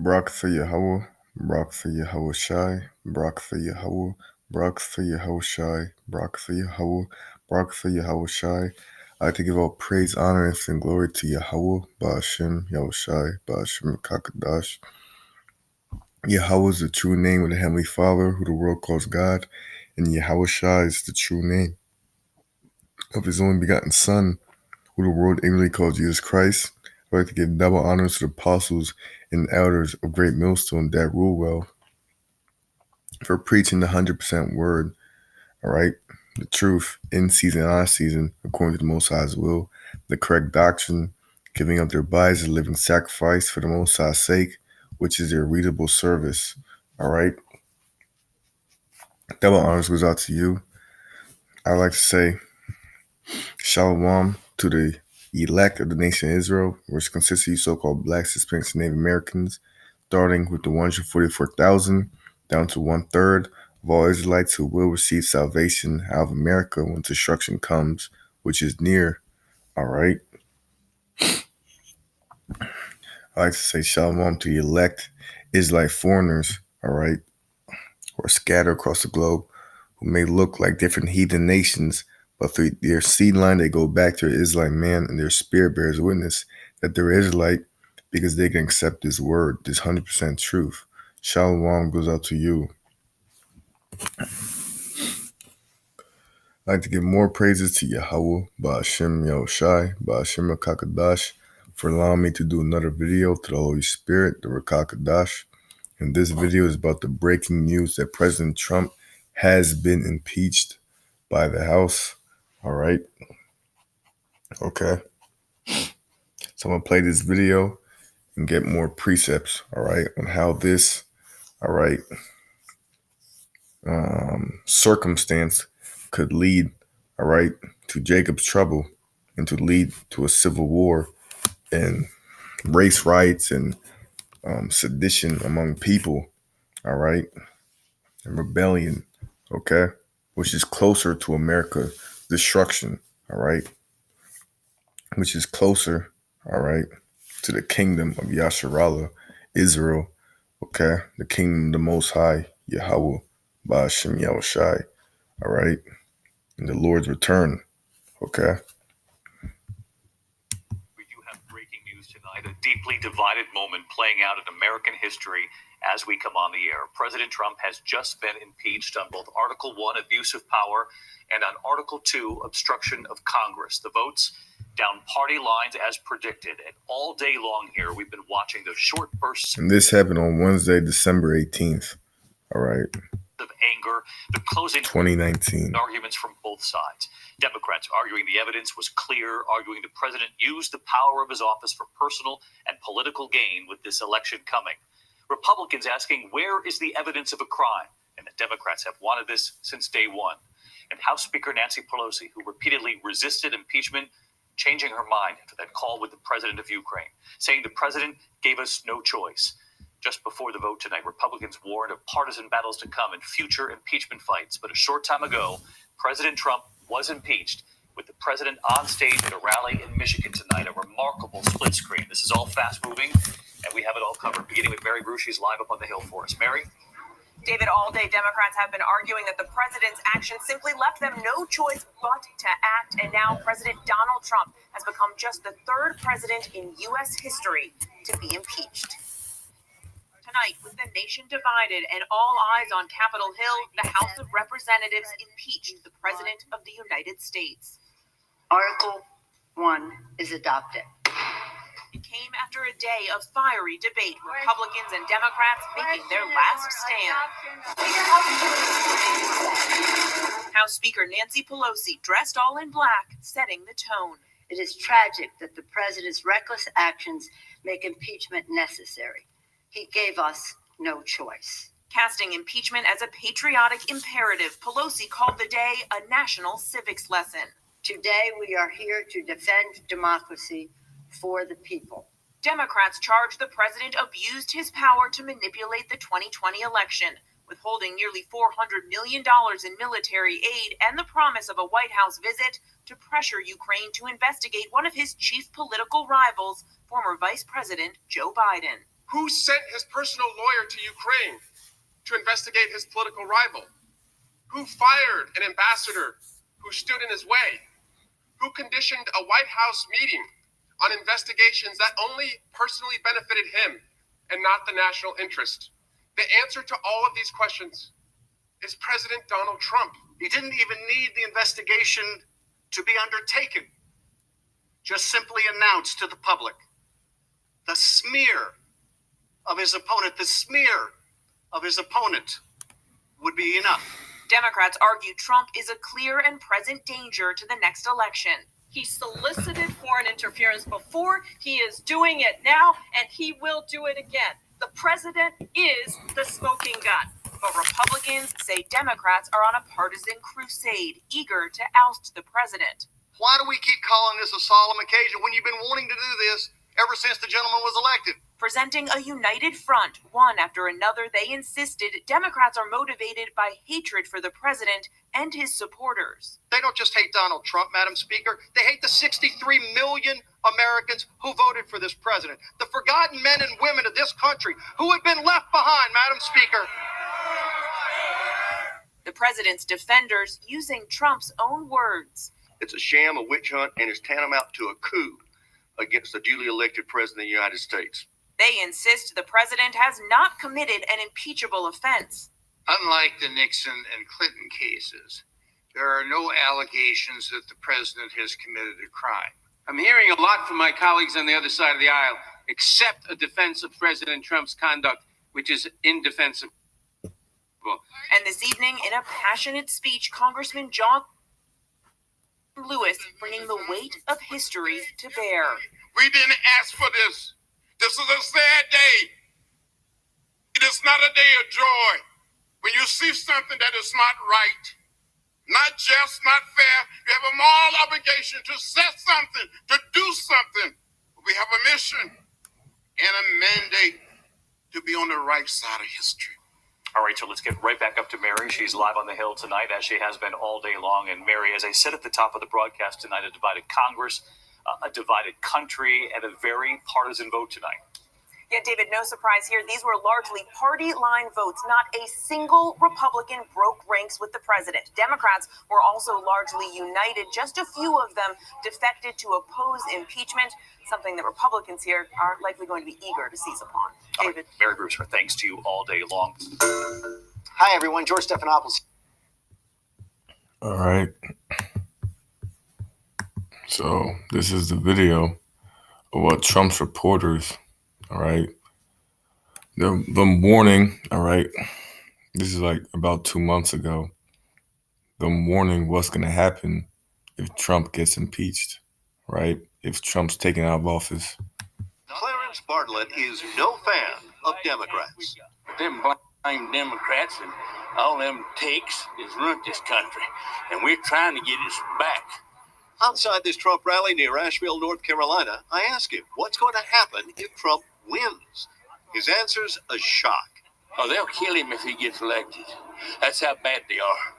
Barak for Yahweh, Barak for Yahweh Shai, Barak for Yahweh, Barak for Yahweh Shai, Barak for Yahweh, Barak for Yahweh Shai. I like to give all praise, honor, and glory to Yahweh, Ba'ashem, Yahweh Shai, Ba'ashem Kakadash. Yahweh is the true name of the Heavenly Father, who the world calls God, and Yahweh Shai is the true name of His only begotten Son, who the world ignorantly calls Jesus Christ. I'd like to give double honors to the apostles and elders of Great Millstone that rule well for preaching the 100% word, all right? The truth in season and out of season, according to the Most High's will, the correct doctrine, giving up their bodies as a living sacrifice for the Most High's sake, which is their readable service, all right? Double honors goes out to you. I'd like to say Shalom to the elect of the nation of Israel, which consists of you so-called blacks, Hispanics, and Native Americans, starting with the 144,000 down to 1/3 of all Israelites who will receive salvation out of America when destruction comes, which is near. All right. I like to say Shalom to the elect Israelite foreigners, all right, who are scattered across the globe, who may look like different heathen nations, but through their seed line, they go back to their Israelite man, and their spirit bears witness that they're Israelite because they can accept this word, this 100% truth. Shalom goes out to you. I'd like to give more praises to Yahweh, Ba'ashem Yahushai, Ba'ashem Kakadash, for allowing me to do another video to the Holy Spirit, the Rakakadash. And this video is about the breaking news that President Trump has been impeached by the House. All right. Okay. So I'm going to play this video and get more precepts, all right, on how this, all right, circumstance could lead, all right, to Jacob's trouble and to lead to a civil war and race riots and sedition among people, all right, and rebellion, okay, which is closer to America's destruction, all right, which is closer, all right, to the kingdom of Yasharallah, Israel, okay, the kingdom of the Most High, Yahweh, Ba'ashem Yahushai, all right, and the Lord's return, okay. We do have breaking news tonight, a deeply divided moment playing out in American history as we come on the air. President Trump has just been impeached on both Article 1, abuse of power, and on Article 2, obstruction of Congress. The votes down party lines as predicted. And all day long here, we've been watching those short bursts. And this happened on Wednesday, December 18th. All right. Of anger, the closing 2019 arguments from both sides. Democrats arguing the evidence was clear, arguing the president used the power of his office for personal and political gain with this election coming. Republicans asking, where is the evidence of a crime? And the Democrats have wanted this since day one. And House Speaker Nancy Pelosi, who repeatedly resisted impeachment, changing her mind after that call with the president of Ukraine, saying the president gave us no choice. Just before the vote tonight, Republicans warned of partisan battles to come in future impeachment fights. But a short time ago, President Trump was impeached with the president on stage at a rally in Michigan tonight, a remarkable split screen. This is all fast moving, and we have it all covered, beginning with Mary Brew. She's live up on the Hill for us. Mary? David, all day Democrats have been arguing that the president's actions simply left them no choice but to act. And now President Donald Trump has become just the third president in U.S. history to be impeached. Tonight, with the nation divided and all eyes on Capitol Hill, the House of Representatives impeached the President of the United States. Article 1 is adopted. It came after a day of fiery debate, Republicans and Democrats making their last stand. House Speaker Nancy Pelosi, dressed all in black, setting the tone. It is tragic that the president's reckless actions make impeachment necessary. He gave us no choice. Casting impeachment as a patriotic imperative, Pelosi called the day a national civics lesson. Today, we are here to defend democracy for the people. Democrats charge the president abused his power to manipulate the 2020 election, withholding nearly $400 million in military aid and the promise of a White House visit to pressure Ukraine to investigate one of his chief political rivals, former Vice President Joe Biden. Who sent his personal lawyer to Ukraine to investigate his political rival? Who fired an ambassador who stood in his way? Who conditioned a White House meeting on investigations that only personally benefited him and not the national interest? The answer to all of these questions is President Donald Trump. He didn't even need the investigation to be undertaken. Just simply announce to the public the smear of his opponent, would be enough. Democrats argue Trump is a clear and present danger to the next election. He solicited foreign interference before, he is doing it now, and he will do it again. The president is the smoking gun. But Republicans say Democrats are on a partisan crusade, eager to oust the president. Why do we keep calling this a solemn occasion when you've been wanting to do this ever since the gentleman was elected? Presenting a united front, one after another, they insisted Democrats are motivated by hatred for the president and his supporters. They don't just hate Donald Trump, Madam Speaker. They hate the 63 million Americans who voted for this president, the forgotten men and women of this country who have been left behind, Madam Speaker. The president's defenders using Trump's own words. It's a sham, a witch hunt, and it's tantamount to a coup against the duly elected president of the United States. They insist the president has not committed an impeachable offense. Unlike the Nixon and Clinton cases, there are no allegations that the president has committed a crime. I'm hearing a lot from my colleagues on the other side of the aisle, except a defense of President Trump's conduct, which is indefensible. And this evening, in a passionate speech, Congressman John Lewis bringing the weight of history to bear. We didn't ask for this. This is a sad day. It is not a day of joy. When you see something that is not right, not just, not fair, you have a moral obligation to set something, to do something. We have a mission and a mandate to be on the right side of history. All right, so let's get right back up to Mary. She's live on the Hill tonight, as she has been all day long. And Mary, as I said at the top of the broadcast tonight, a divided Congress, a divided country, and a very partisan vote tonight. Yet, David, no surprise here. These were largely party line votes. Not a single Republican broke ranks with the president. Democrats were also largely united. Just a few of them defected to oppose impeachment, something that Republicans here are likely going to be eager to seize upon. David. Mary Bruce, thanks to you all day long. Hi, everyone. George Stephanopoulos. All right. So this is the video of what Trump's reporters, all right, the warning, all right, this is like about 2 months ago, the warning what's going to happen if Trump gets impeached, right, if Trump's taken out of office. Clarence Bartlett is no fan of Democrats. Them blind Democrats and all them takes is ruined this country, and we're trying to get it back. Outside this Trump rally near Asheville, North Carolina, I ask him, what's going to happen if Trump wins? His answer's a shock. Oh, they'll kill him if he gets elected. That's how bad they are.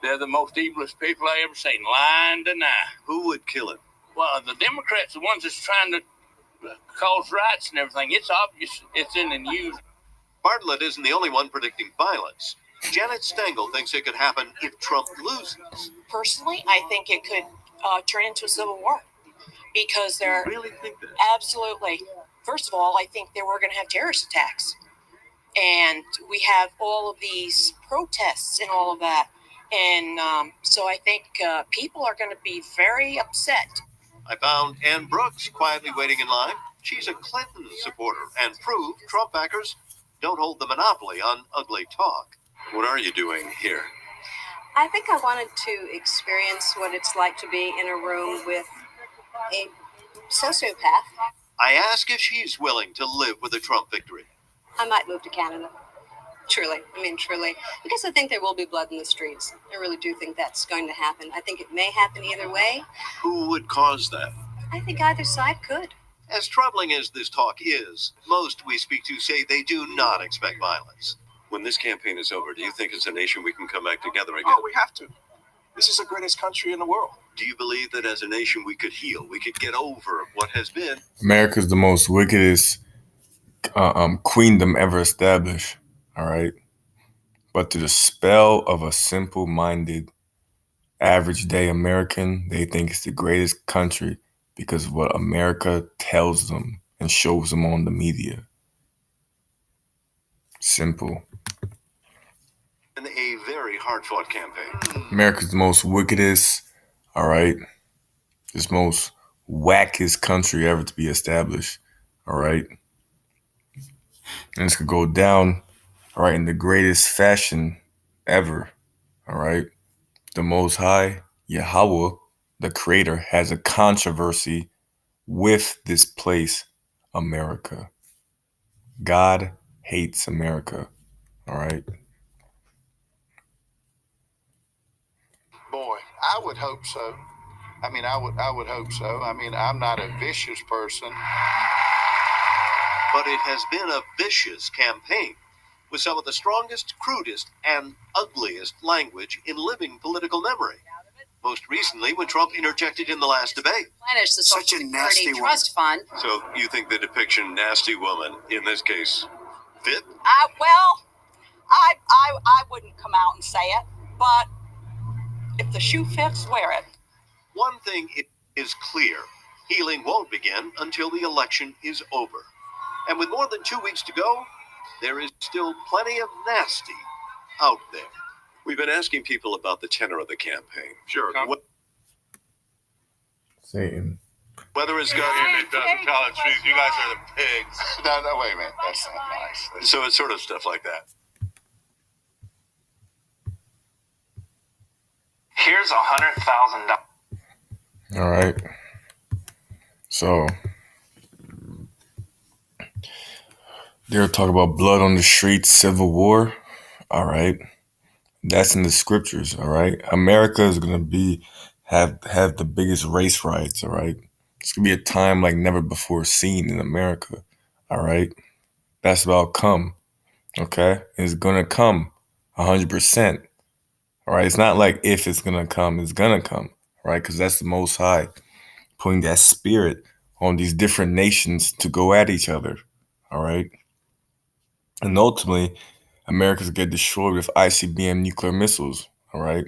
They're the most evilest people I ever seen, lying to deny. Who would kill him? Well, the Democrats, the ones that's trying to cause riots and everything, it's obvious it's in the news. Bartlett isn't the only one predicting violence. Janet Stengel thinks it could happen if Trump loses. Personally, I think it could turn into a civil war because they're Really think that? absolutely. First of all, I think that we're going to have terrorist attacks, and we have all of these protests and all of that, and so I think people are going to be very upset. I found Ann Brooks quietly waiting in line. She's a Clinton supporter and proved Trump backers don't hold the monopoly on ugly talk. What are you doing here? I think I wanted to experience what it's like to be in a room with a sociopath. I ask if she's willing to live with a Trump victory. I might move to Canada. Truly. Because I think there will be blood in the streets. I really do think that's going to happen. I think it may happen either way. Who would cause that? I think either side could. As troubling as this talk is, most we speak to say they do not expect violence. When this campaign is over, do you think as a nation we can come back together again? Oh, we have to. This is the greatest country in the world. Do you believe that as a nation we could heal? We could get over what has been? America's the most wickedest queendom ever established, all right? But to the spell of a simple-minded, average day American, they think it's the greatest country because of what America tells them and shows them on the media. Simple. In a very hard-fought campaign. America's the most wickedest, all right? This most wackest country ever to be established, all right? And this could go down, all right, in the greatest fashion ever, all right? The Most High, Yahweh, the Creator, has a controversy with this place, America. God hates America, all right? Boy, I would hope so. I mean, I would hope so. I mean, I'm not a vicious person. But it has been a vicious campaign with some of the strongest, crudest, and ugliest language in living political memory. Most recently, when Trump interjected in the last debate. Replenish the Such Social a Security nasty Trust Fund. So you think the depiction nasty woman in this case fit? I wouldn't come out and say it, but if the shoe fits, wear it. One thing is clear. Healing won't begin until the election is over. And with more than 2 weeks to go, there is still plenty of nasty out there. We've been asking people about the tenor of the campaign. Sure. Satan. Whether it's got It doesn't tell the truth. You guys are the pigs. No, wait a minute. That's not nice. so it's sort of stuff like that. Here's $100,000. All right. So they're talking about blood on the streets, civil war. All right. That's in the scriptures. All right. America is gonna have the biggest race riots. All right. It's gonna be a time like never before seen in America. All right. That's about come. Okay. It's gonna come 100%. All right. It's not like if it's gonna come, it's gonna come. Right. Because that's the Most High putting that spirit on these different nations to go at each other. All right. And ultimately, America's going to get destroyed with ICBM nuclear missiles. All right.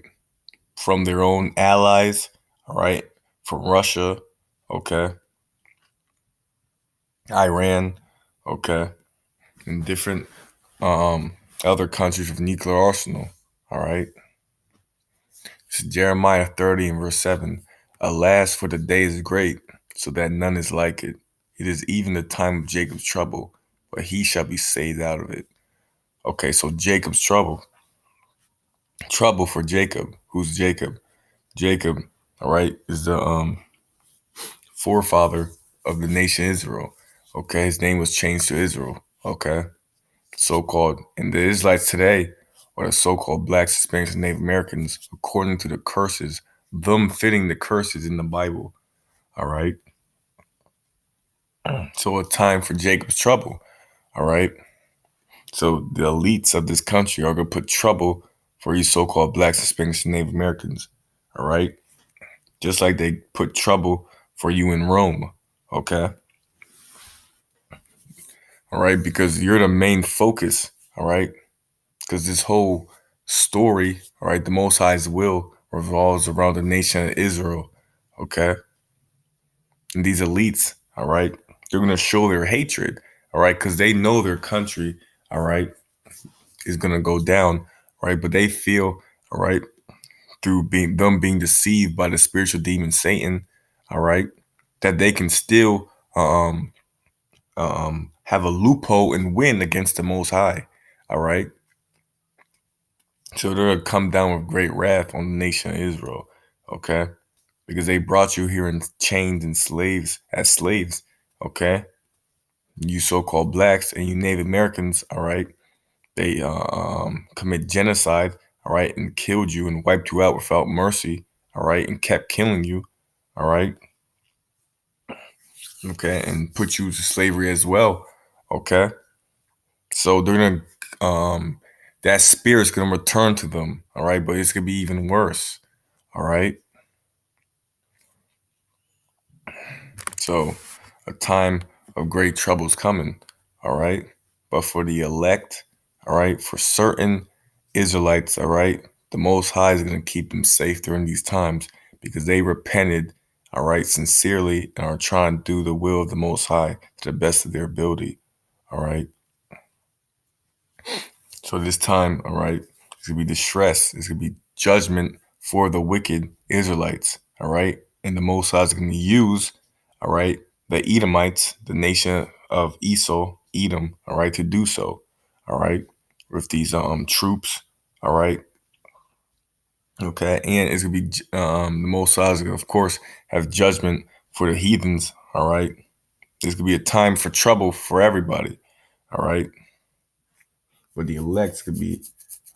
From their own allies. All right. From Russia. Okay. Iran. Okay. And different other countries with nuclear arsenal. All right. This is Jeremiah 30 and verse 7. Alas, for the day is great, so that none is like it. It is even the time of Jacob's trouble, but he shall be saved out of it. Okay, so Jacob's trouble. Trouble for Jacob. Who's Jacob? Jacob, all right, is the forefather of the nation Israel. Okay, his name was changed to Israel. Okay, so-called. And the Israelites today are the so-called blacks, Hispanics, and Native Americans, according to the curses, them fitting the curses in the Bible. All right. So a time for Jacob's trouble. All right. So the elites of this country are going to put trouble for you so-called blacks, Hispanics, and Native Americans. All right. Just like they put trouble for you in Rome. Okay. All right. Because you're the main focus. All right. Because this whole story, all right, the Most High's will revolves around the nation of Israel. Okay. And these elites, all right, they're going to show their hatred. All right. Because they know their country, all right, is going to go down. Right. But they feel, all right, through being deceived by the spiritual demon Satan, all right, that they can still have a loophole and win against the Most High. All right. So they're going to come down with great wrath on the nation of Israel. Okay. Because they brought you here in chains and as slaves. Okay. You so-called blacks and you Native Americans. All right. They commit genocide. All right. And killed you and wiped you out without mercy. All right. And kept killing you. All right. Okay. And put you to slavery as well. Okay. So they're going to, that spirit's going to return to them. All right. But it's going to be even worse. All right. So a time of great trouble is coming. all right? But for the elect, all right, for certain Israelites, all right, the Most High is going to keep them safe during these times because they repented, all right, sincerely and are trying to do the will of the Most High to the best of their ability, all right? So this time, all right, it's going to be distress. It's going to be judgment for the wicked Israelites, all right? And the Most High is going to use, all right, the Edomites, the nation of Esau, Edom, all right, to do so, all right, with these troops, all right? Okay, and it's going to be, the Most High is going to, of course, have judgment for the heathens, all right? It's going to be a time for trouble for everybody, all right? But the elects could be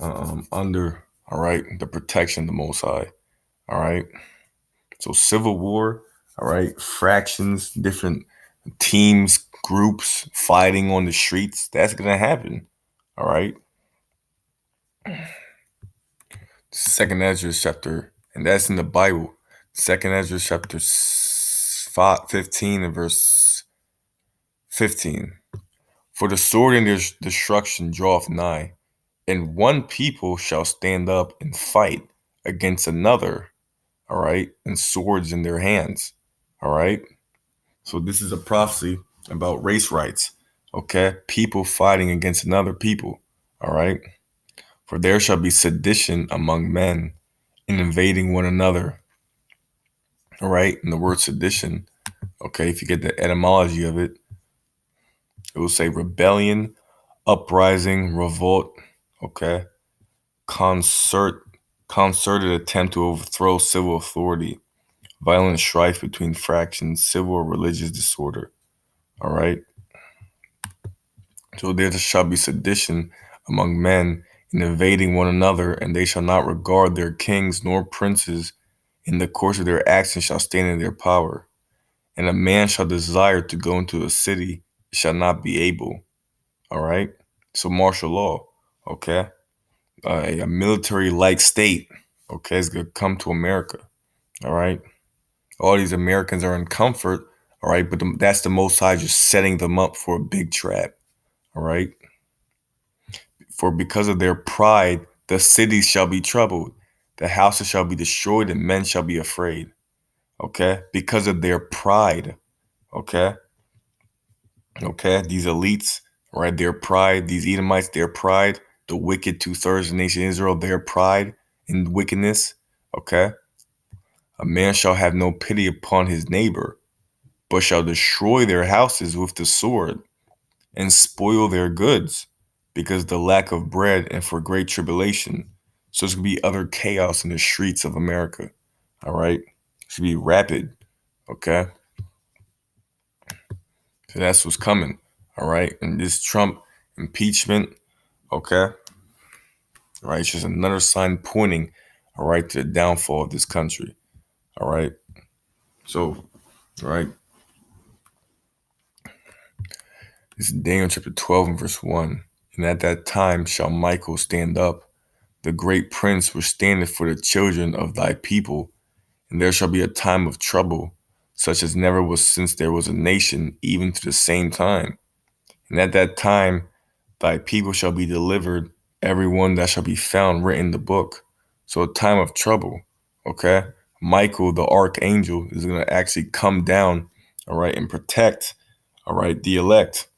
under, all right, the protection of the Most High, all right? So civil war, all right, fractions, different teams, groups fighting on the streets, that's going to happen, all right? Second Ezra chapter, and that's in the Bible. Second Ezra chapter 15 and verse 15. For the sword and their destruction draweth nigh, and one people shall stand up and fight against another, all right, and swords in their hands, all right? So this is a prophecy about race rights, okay? People fighting against another people, all right? For there shall be sedition among men and invading one another, all right? And the word sedition, okay, if you get the etymology of it, it will say rebellion, uprising, revolt, okay? Concerted attempt to overthrow civil authority, violent strife between fractions, civil or religious disorder, all right? So there shall be sedition among men in invading one another, and they shall not regard their kings nor princes. In the course of their actions shall stand in their power. And a man shall desire to go into a city, shall not be able. All right? So martial law, okay? A military-like state, okay, is going to come to America, all right? All these Americans are in comfort, all right? But that's the Most High just setting them up for a big trap, all right? For because of their pride, the cities shall be troubled, the houses shall be destroyed, and men shall be afraid. Okay? Because of their pride. Okay? Okay? These elites, right? Their pride, these Edomites, their pride, the wicked 2/3 of the nation of Israel, their pride and wickedness. Okay? A man shall have no pity upon his neighbor, but shall destroy their houses with the sword and spoil their goods because of the lack of bread and for great tribulation. So it's going to be utter chaos in the streets of America. All right. It's going to be rapid. Okay. So that's what's coming. All right. And this Trump impeachment. Okay. All right. It's just another sign pointing, all right, to the downfall of this country. All right. So, all right. This is Daniel chapter 12 and verse 1. And at that time shall Michael stand up, the great prince which standeth for the children of thy people, and there shall be a time of trouble, such as never was since there was a nation, even to the same time. And at that time thy people shall be delivered, every one that shall be found written in the book. So a time of trouble, okay? Michael, the archangel, is going to actually come down, all right, and protect, all right, the elect,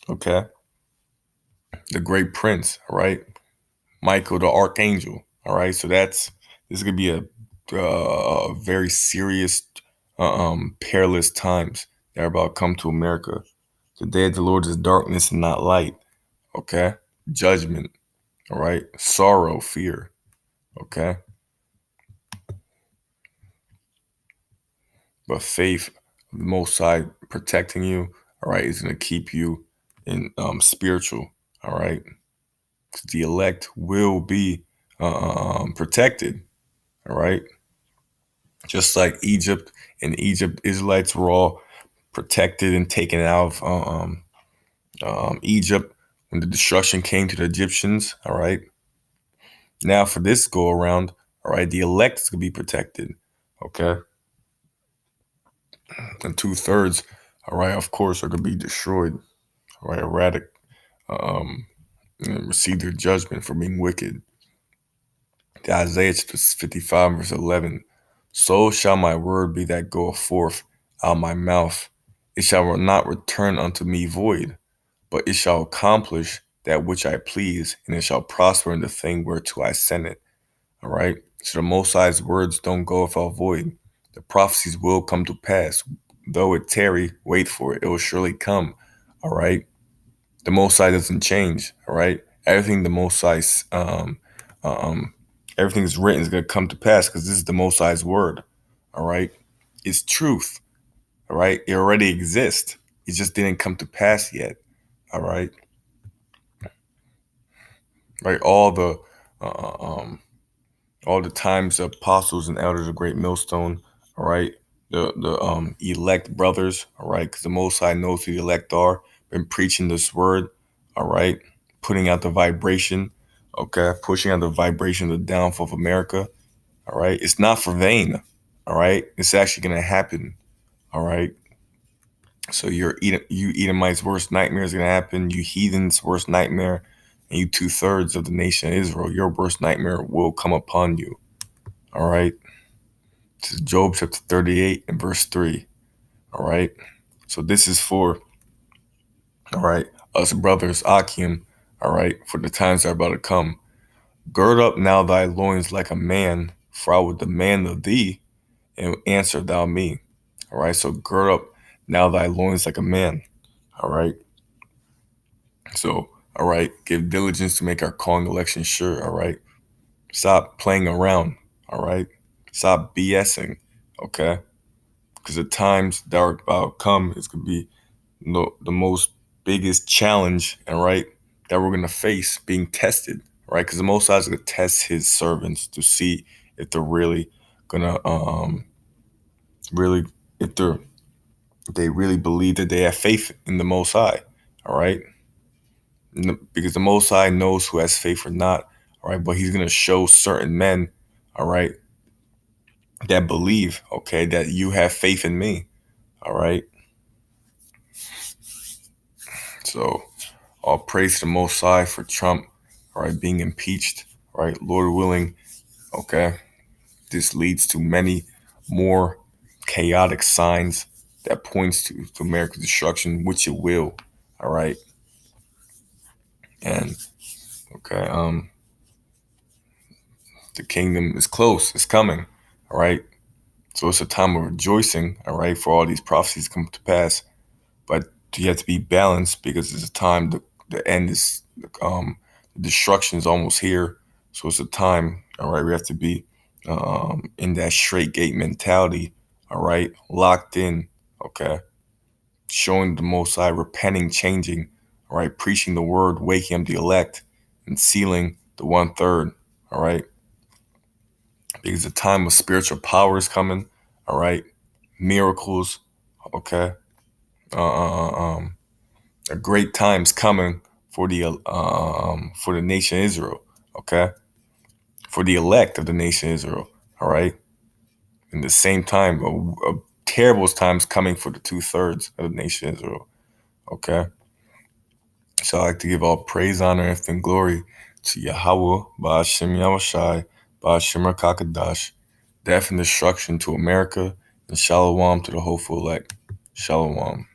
okay? The great prince, all right? Michael, the archangel, all right? So this is going to be a very serious, perilous times that are about to come to America. The day of the Lord is darkness and not light, okay? Judgment, all right? Sorrow, fear, okay? But faith, the Most High protecting you, all right, is going to keep you in spiritual, all right? The elect will be protected, all right? Just like Egypt, in Egypt, Israelites were all protected and taken out of Egypt when the destruction came to the Egyptians, all right? Now for this go around, all right, the elect is going to be protected, okay? And 2/3, all right, of course, are going to be destroyed, right? Erratic, and receive their judgment for being wicked. The Isaiah 55 verse 11. So shall my word be that goeth forth out of my mouth. It shall not return unto me void, but it shall accomplish that which I please, and it shall prosper in the thing whereto I send it. All right. So the Most High's words don't go without void. The prophecies will come to pass. Though it tarry, wait for it. It will surely come. All right. The Most High doesn't change. All right. Everything the Most High, everything is written is going to come to pass because this is the Most High's word. All right. It's truth. All right. It already exists. It just didn't come to pass yet. All right. Right. All the times the apostles and elders of Great Millstone, all right, the elect brothers, all right, because the Most High knows who the elect are, been preaching this word, all right, putting out the vibration, okay, pushing out the vibration of the downfall of America, all right. It's not for vain, all right. It's actually gonna happen, all right. So you Edomites' worst nightmare is gonna happen. You heathens' worst nightmare, and you 2/3 of the nation of Israel, your worst nightmare will come upon you. All right. This is Job chapter 38 and verse 3. All right. So this is for, all right, us brothers, Akim, all right, for the times that are about to come. Gird up now thy loins like a man, for I will demand of thee, and answer thou me. All right. So gird up now thy loins like a man. All right. So, all right, give diligence to make our calling election sure. All right. Stop playing around. All right. Stop BSing. Okay. Because the times that are about to come is going to be the most biggest challenge, and right, that we're going to face being tested, right? Because the Most High is going to test his servants to see if they're really going to, really, if they really believe that they have faith in the Most High, all right? Because the Most High knows who has faith or not, all right? But he's going to show certain men, all right, that believe, okay, that you have faith in me, all right? So all praise to the Most High for Trump, all right, being impeached, all right, Lord willing, okay, this leads to many more chaotic signs that points to America's destruction, which it will, all right, and okay, the kingdom is close, it's coming, all right, so it's a time of rejoicing, all right, for all these prophecies to come to pass, but you have to be balanced because it's a time the end is the destruction is almost here. So it's a time, all right, we have to be in that straight gate mentality, all right, locked in, okay, showing the Most High, repenting, changing, all right, preaching the word, waking up the elect, and sealing the 1/3, all right, because the time of spiritual power is coming, all right, miracles, okay, a great time's coming for the nation of Israel, okay? For the elect of the nation of Israel, all right? In the same time, a terrible time's coming for the 2/3 of the nation of Israel, okay? So I like to give all praise, honor, and glory to Yahweh, Ba'ashem Yahushai, Ba'ashem Rakakadash, death and destruction to America, and Shalom to the hopeful elect. Shalom.